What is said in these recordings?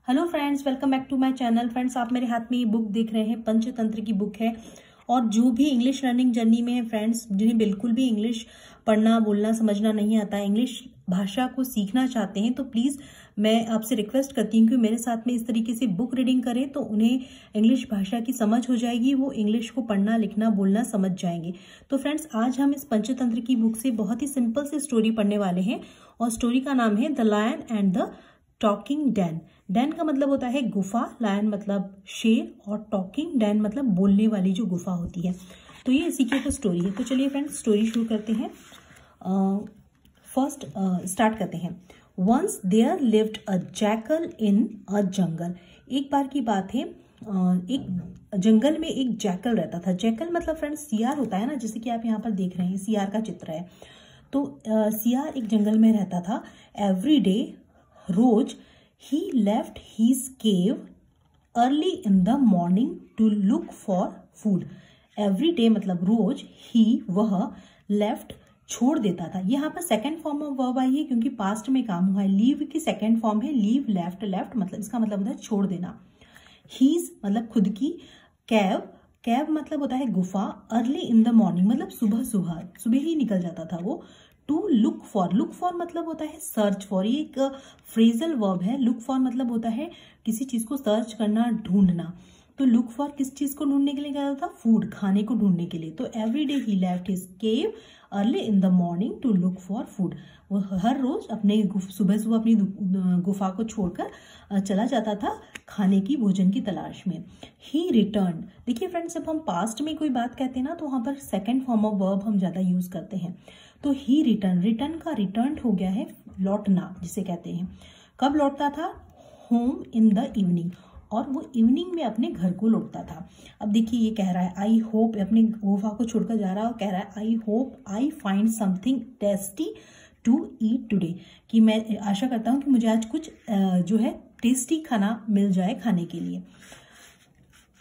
Hello friends, welcome back to my channel. Friends, आप मेरे हाथ में ये बुक देख रहे हैं, पंचतंत्र की बुक है। और जो भी इंग्लिश लर्निंग जर्नी में है फ्रेंड्स, जिन्हें बिल्कुल भी इंग्लिश पढ़ना बोलना समझना नहीं आता, इंग्लिश भाषा को सीखना चाहते हैं, तो प्लीज़ मैं आपसे रिक्वेस्ट करती हूँ कि मेरे साथ में इस तरीके से बुक रीडिंग करें तो उन्हें इंग्लिश भाषा की समझ हो जाएगी, वो इंग्लिश को पढ़ना लिखना बोलना समझ जाएंगे। तो फ्रेंड्स, आज हम इस पंचतंत्र की बुक से बहुत ही सिंपल से स्टोरी पढ़ने वाले हैं और स्टोरी का नाम है the lion and the talking den. Den का मतलब होता है गुफा, लायन मतलब शेर और टॉकिंग डैन मतलब बोलने वाली जो गुफा होती है। तो ये इसी की स्टोरी है। तो चलिए फ्रेंड्स, स्टोरी शुरू करते हैं। फर्स्ट स्टार्ट करते हैं। Once there lived a jackal in a jungle. एक बार की बात है, एक जंगल में एक जैकल रहता था। जैकल मतलब फ्रेंड्स सियार होता है ना, जैसे कि आप यहाँ पर देख रहे हैं, सियार का चित्र है। तो सियार एक जंगल में रहता था। एवरी डे, रोज, he left his cave early in the morning to look for food. Every day मतलब रोज, he वह, left छोड़ देता था। यहाँ पर second form of verb I है क्योंकि पास्ट में काम हुआ है। लीव की सेकेंड फॉर्म है लीव, लेफ्ट, लेफ्ट मतलब इसका मतलब होता है छोड़ देना। हीज मतलब खुद की, कैव, कैव मतलब होता है गुफा, अर्ली इन द मॉर्निंग मतलब सुबह सुबह, सुबह ही निकल जाता था वो। To look for, look for मतलब होता है सर्च फॉर, ये एक फ्रेजल वर्ब है। लुक फॉर मतलब होता है किसी चीज को सर्च करना, ढूंढना। तो लुक फॉर किस चीज को ढूंढने के लिए गया था? फूड, खाने को ढूंढने के लिए। तो every day he left his cave early in the morning to look for food. वो हर रोज अपने सुबह सुबह अपनी गुफा को छोड़कर चला जाता था खाने की, भोजन की तलाश में। ही रिटर्न, देखिए फ्रेंड्स, जब हम पास्ट में कोई बात कहते हैं ना, तो वहां पर सेकेंड फॉर्म ऑफ वर्ब हम ज्यादा यूज करते हैं। तो ही रिटर्न, रिटर्न का रिटर्न हो गया है लौटना, जिसे कहते हैं। कब लौटता था? होम इन द इवनिंग, और वो इवनिंग में अपने घर को लौटता था। अब देखिए ये कह रहा है आई होप, अपनी गुफा को छोड़कर जा रहा है और कह रहा है I hope I find something tasty to eat today, कि मैं आशा करता हूँ कि मुझे आज कुछ जो है टेस्टी खाना मिल जाए खाने के लिए।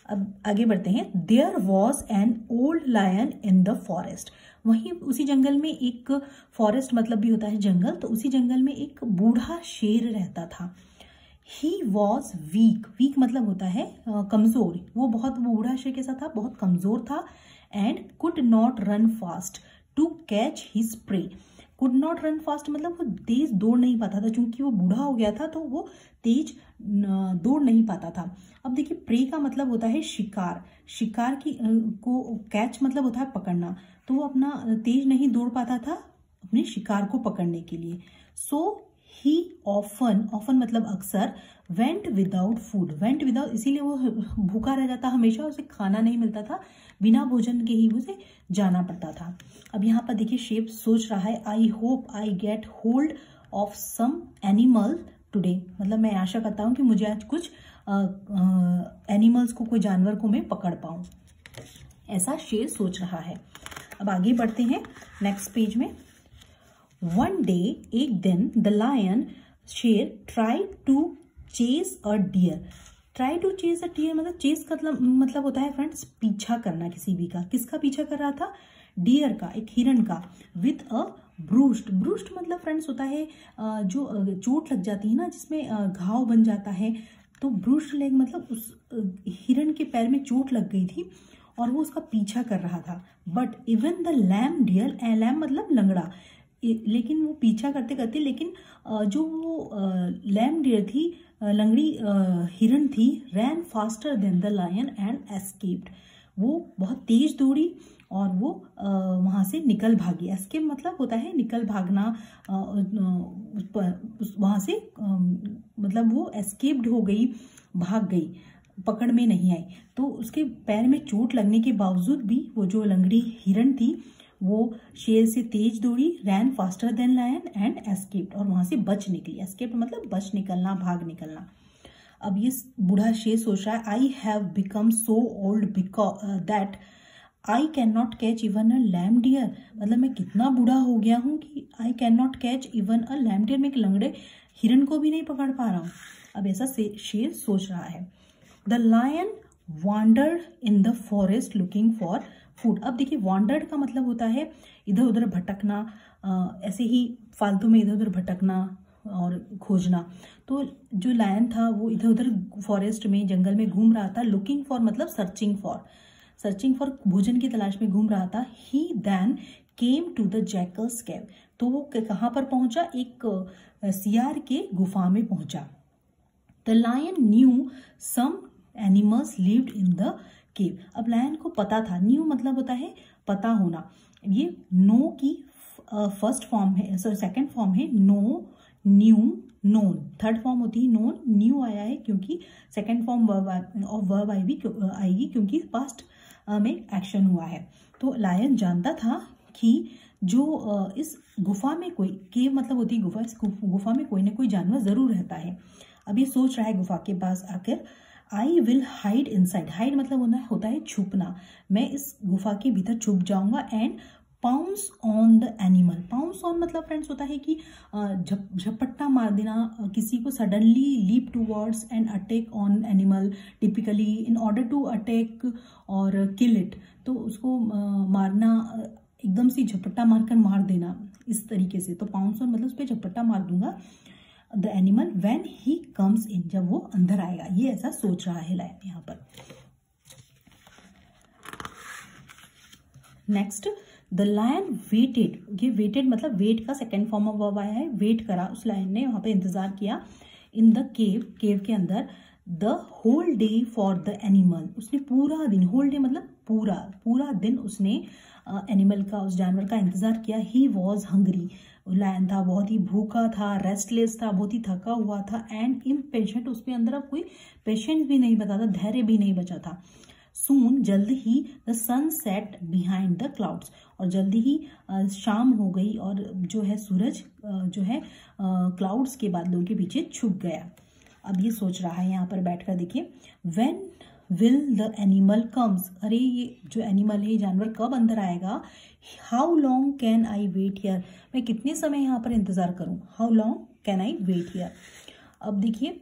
अब आगे बढ़ते हैं। There was an old lion in the forest. वहीं उसी जंगल में एक, फॉरेस्ट मतलब भी होता है जंगल, तो उसी जंगल में एक बूढ़ा शेर रहता था। ही वॉज वीक, वीक मतलब होता है कमजोर। वो बूढ़ा शेर कैसा था? बहुत कमजोर था। And could not run fast to catch his prey. Could not run fast मतलब वो तेज दौड़ नहीं पाता था, क्योंकि वो बूढ़ा हो गया था तो वो तेज दौड़ नहीं पाता था। अब देखिए प्रे का मतलब होता है शिकार, शिकार की को कैच मतलब होता है पकड़ना, तो वो अपना तेज नहीं दौड़ पाता था अपने शिकार को पकड़ने के लिए। सो ही ऑफन, ऑफन मतलब अक्सर, went without food, went without इसीलिए वो भूखा रह जाता हमेशा, उसे खाना नहीं मिलता था, बिना भोजन के ही उसे जाना पड़ता था। अब यहाँ पर देखिए शेप सोच रहा है I hope I get hold of some animal today, मतलब मैं आशा करता हूँ कि मुझे आज कुछ एनिमल्स को, कोई जानवर को मैं पकड़ पाऊँ, ऐसा शेर सोच रहा है। अब आगे बढ़ते हैं नेक्स्ट पेज में। वन डे, एक दिन, द लायन, शेर, try to chase a deer. Try to chase a deer मतलब चेस का मतलब होता है फ्रेंड्स पीछा करना किसी भी का। किसका पीछा कर रहा था? डियर का, एक हिरण का। विथ अ ब्रूस्ट, ब्रूस्ट मतलब फ्रेंड्स होता है जो चोट लग जाती है ना, जिसमें घाव बन जाता है, तो ब्रूस्ट लेग मतलब उस हिरण के पैर में चोट लग गई थी और वो उसका पीछा कर रहा था। But even the lame deer, lame मतलब लंगड़ा, लेकिन वो पीछा करते करते, लेकिन जो वो लैम डियर थी, लंगड़ी हिरण थी, ran faster than the lion and escaped, वो बहुत तेज दौड़ी और वो वहां से निकल भागी। एस्केप मतलब होता है निकल भागना, वहां से मतलब वो एस्केप्ड हो गई, भाग गई, पकड़ में नहीं आई। तो उसके पैर में चोट लगने के बावजूद भी वो जो लंगड़ी हिरण थी वो शेर से तेज दौड़ी, ran faster than lion and escaped, और वहां से बच निकली। एस्केप्ड मतलब बच निकलना, भाग निकलना। अब ये बूढ़ा शेर सोच रहा है I have become so old because that I can not catch even a lame deer, मतलब मैं कितना बूढ़ा हो गया हूँ कि I can not catch even a lame deer, मैं एक लंगड़े हिरण को भी नहीं पकड़ पा रहा हूँ। अब ऐसा शेर सोच रहा है। The lion wandered in the forest looking for food. अब देखिए वांडर्ड का मतलब होता है इधर उधर भटकना, ऐसे ही फालतू में इधर उधर भटकना, और खोजना। तो जो लायन था वो इधर उधर फॉरेस्ट में, जंगल में घूम रहा था। लुकिंग फॉर मतलब सर्चिंग फॉर भोजन की तलाश में घूम रहा था। He then came to the jackal's cave. तो वो कहाँ पर पहुंचा? एक सियार के गुफा में पहुंचा। The lion knew some animals lived in the cave. अब लायन को पता था, न्यू मतलब होता है पता होना। ये नो की फर्स्ट फॉर्म है, सॉरी सेकंड फॉर्म है know, knew, known. Third form होती है नोन। न्यू आया है क्योंकि सेकंड फॉर्म वर्ब आएगी क्योंकि पास्ट में एक्शन हुआ है। तो लायन जानता था कि जो इस गुफा में कोई, केव मतलब होती है गुफा, इस गुफा में कोई ना कोई जानवर जरूर रहता है। अब ये सोच रहा है गुफा के पास आकर, I will hide inside. Hide मतलब होता है छुपना। मैं इस गुफा के भीतर छुप जाऊंगा and pounce on the animal. Pounce on मतलब फ्रेंड्स होता है कि झपट्टा मार देना किसी को, suddenly leap towards and attack on animal, typically in order to attack और किल इट। तो उसको मारना, एकदम से झपट्टा मारकर मार देना इस तरीके से। तो पाउंस ऑन मतलब उस पर झपट्टा मार दूंगा the animal when he comes in, जब वो अंदर आएगा। ये ऐसा सोच रहा है लायन यहाँ पर। Next, the lion waited. ये वेटेड मतलब वेट का सेकेंड फॉर्म ऑफ वर्ब आया है। वेट करा, उस लायन ने वहां पे इंतजार किया। इन द केव, केव के अंदर। The whole day for the animal. उसने पूरा दिन, होल डे मतलब पूरा दिन उसने एनिमल का, उस जानवर का इंतजार किया। He was hungry. लायन था, बहुत ही भूखा था, रेस्टलेस था, बहुत ही थका हुआ था एंड इम्पेशेंट। उसके अंदर अब कोई पेशेंस भी नहीं बचा था, धैर्य भी नहीं बचा था। सून, जल्द ही, the sun set behind the clouds. और जल्दी ही शाम हो गई और जो है सूरज जो है क्लाउड्स के बादलों के पीछे छुप गया। अब ये सोच रहा है यहाँ पर बैठकर, देखिए, when will the animal comes. अरे ये जो एनिमल है, जानवर कब अंदर आएगा। How long can I wait here. मैं कितने समय यहाँ पर इंतजार करूँ। How long can I wait here. अब देखिए,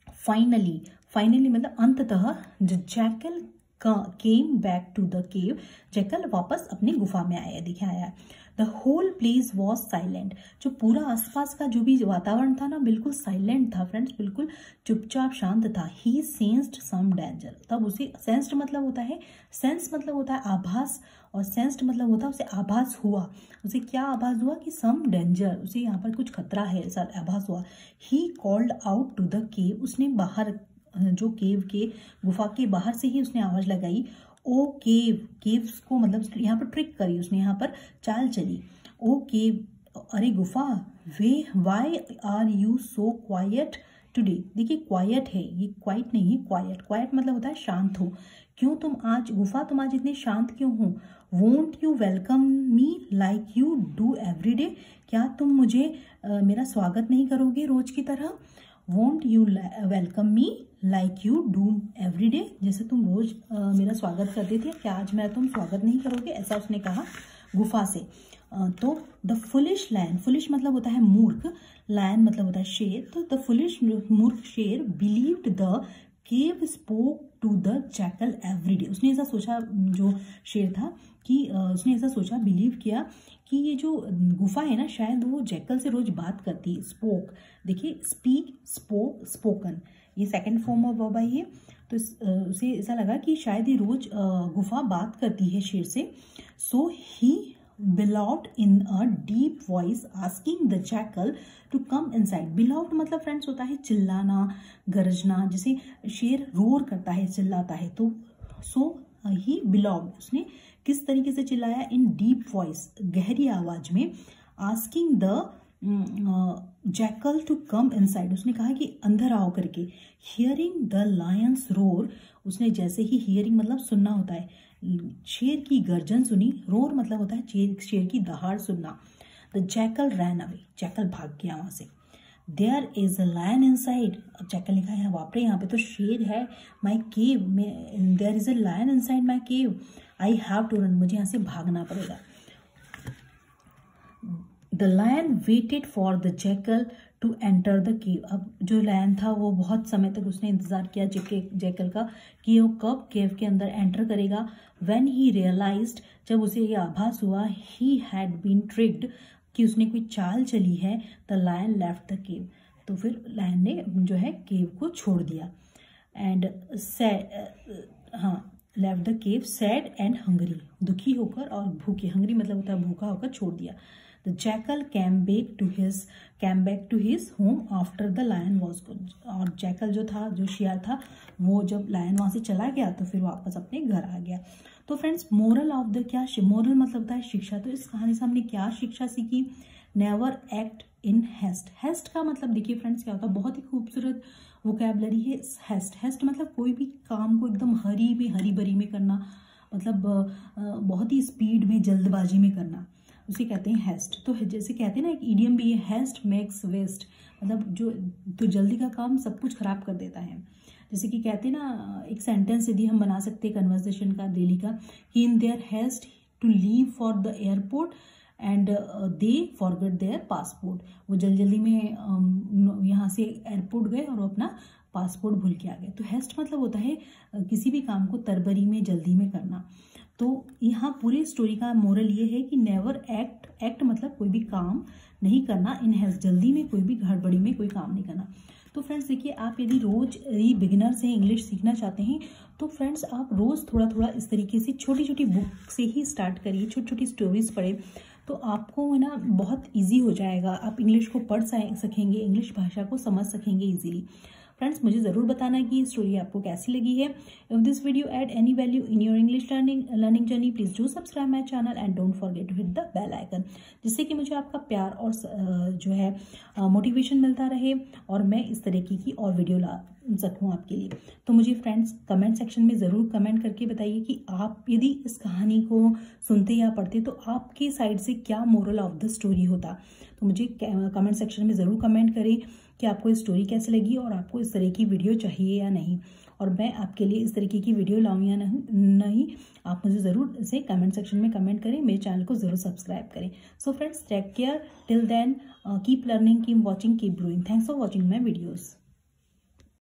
फाइनली मतलब अंततः, the jackal came back to the cave. Jackal वापस अपनी गुफा में आया, देखिए आया। The whole place was silent. जो पूरा आसपास का जो भी वातावरण था ना, बिल्कुल साइलेंट था फ्रेंड्स, बिल्कुल चुपचाप शांत था। ही सेंस्ड सम डेंजर। तब उसे, सेंस्ड मतलब होता है, सेंस मतलब होता है आभास, और सेंस्ड मतलब होता है उसे आभास हुआ। उसे क्या आभास हुआ कि सम डेंजर, उसे यहाँ पर कुछ खतरा है ऐसा आभास हुआ। He called out to the cave. उसने बाहर, जो केव के, गुफा के बाहर से ही उसने आवाज लगाई। ओ केव, केव्स को मतलब यहाँ पर ट्रिक करी उसने, यहाँ पर चाल चली। ओ केव, अरे गुफा, why are you so quiet today. देखिए क्वाइट है, ये क्वाइट नहीं है, क्वाइट। क्वाइट मतलब होता है शांत हो। क्यों तुम आज, गुफा तुम आज इतने शांत क्यों हो। Won't you welcome me like you do every day. क्या तुम मुझे मेरा स्वागत नहीं करोगे रोज की तरह। Won't you welcome me like you do every day. जैसे तुम रोज मेरा स्वागत करते थे, क्या आज मेरा तुम स्वागत नहीं करोगे, ऐसा उसने कहा गुफा से। तो द फुलिश लायन, फुलिश मतलब होता है मूर्ख, लायन मतलब होता है शेर। तो द फुलिश मूर्ख शेर believed the cave spoke to the jackal every day. उसने ऐसा सोचा, जो शेर था, कि उसने ऐसा सोचा, बिलीव किया कि ये जो गुफा है ना, शायद वो जैकल से रोज बात करती है। स्पोक, देखिए स्पीक, स्पोक, स्पोकन, ये सेकंड फॉर्म ऑफ वर्ब है। तो उसे ऐसा लगा कि शायद ये रोज गुफा बात करती है शेर से। So he bellowed in a deep voice asking the jackal to come inside. Bellowed मतलब फ्रेंड्स होता है चिल्लाना, गरजना, जैसे शेर रोर करता है, चिल्लाता है। तो सो ही बिलॉव्ड, उसने किस तरीके से चिल्लाया, इन डीप वॉइस, गहरी आवाज में, asking the jackal to come inside. उसने कहा कि अंदर आओ करके। हियरिंग द लायंस रोर, उसने जैसे ही, हियरिंग मतलब सुनना होता है, शेर की गर्जन सुनी। रोर मतलब होता है शेर की दहाड़ सुनना। The jackal ran away, jackal भाग गया वहां से। There is a lion inside. अब जैकल ने कहा, है बाप रे, यहाँ पे तो शेर है माई केव में। There is a lion inside my cave, I have to run. मुझे यहाँ से भागना पड़ेगा। The lion waited for the jackal to enter the cave. अब जो लायन था वो बहुत समय तक उसने इंतजार किया जैकल का कि वो कब केव के अंदर एंटर करेगा। व्हेन ही रियलाइज्ड, जब उसे ये आभास हुआ, ही हैड बीन ट्रिक्ड, कि उसने कोई चाल चली है, the lion left the cave, तो फिर लायन ने जो है केव को छोड़ दिया। And left the cave sad and Hungary, दुखी होकर और भूखे, हंगरी मतलब होता है भूखा होकर छोड़ दिया। The jackal came back to his home after the lion was gone, और जैकल जो था, जो शेर था, वो जब लायन वहां से चला गया तो फिर वापस अपने घर आ गया। तो फ्रेंड्स मोरल ऑफ द, क्या मोरल मतलब होता है शिक्षा। तो इस कहानी से हमने क्या शिक्षा सीखी? Never act in haste. Haste का मतलब देखिए फ्रेंड्स क्या होता है, बहुत ही खूबसूरत वोकैबलरी है हेस्ट। हेस्ट मतलब कोई भी काम को एकदम हरी बरी में करना, मतलब बहुत ही स्पीड में, जल्दबाजी में करना, उसे कहते हैं हेस्ट। तो जैसे कहते हैं ना, एक इडियम भी है, हेस्ट मेक्स वेस्ट, मतलब जो तो जल्दी का काम सब कुछ खराब कर देता है। जैसे कि कहते हैं ना, एक सेंटेंस यदि हम बना सकते हैं कन्वर्सेशन का डेली का, कि in their haste to leave for the airport and they forget their passport, वो जल्दी में यहाँ से एयरपोर्ट गए और वो अपना पासपोर्ट भूल के आ गए। तो हेस्ट मतलब होता है किसी भी काम को तरबरी में, जल्दी में करना। तो यहाँ पूरी स्टोरी का मोरल ये है कि नेवर एक्ट मतलब कोई भी काम नहीं करना इन हेस्ट, जल्दी में, कोई भी गड़बड़ी में कोई काम नहीं करना। तो फ्रेंड्स देखिए, आप यदि रोज बिगिनर से इंग्लिश सीखना चाहते हैं तो फ्रेंड्स आप रोज थोड़ा थोड़ा इस तरीके से छोटी छोटी बुक से ही स्टार्ट करिए, छोटी छोटी स्टोरीज पढ़े, तो आपको है ना बहुत इजी हो जाएगा। आप इंग्लिश को पढ़ सकेंगे, इंग्लिश भाषा को समझ सकेंगे इजीली। फ्रेंड्स मुझे ज़रूर बताना कि ये स्टोरी आपको कैसी लगी है। If this video add any value in your English learning journey, please do subscribe my channel and don't forget to hit the bell icon, जिससे कि मुझे आपका प्यार और जो है मोटिवेशन मिलता रहे और मैं इस तरीके की और वीडियो ला सकूँ आपके लिए। तो मुझे फ्रेंड्स कमेंट सेक्शन में ज़रूर कमेंट करके बताइए कि आप यदि इस कहानी को सुनते या पढ़ते तो आपके साइड से क्या मोरल ऑफ द स्टोरी होता। तो मुझे कमेंट सेक्शन में ज़रूर कमेंट करें कि आपको इस स्टोरी कैसे लगी और आपको इस तरह की वीडियो चाहिए या नहीं, और मैं आपके लिए इस तरीके की वीडियो लाऊं या नहीं, आप मुझे ज़रूर इसे कमेंट सेक्शन में कमेंट करें। मेरे चैनल को ज़रूर सब्सक्राइब करें। So friends take care, till then keep learning, keep watching, keep growing. Thanks for watching my videos.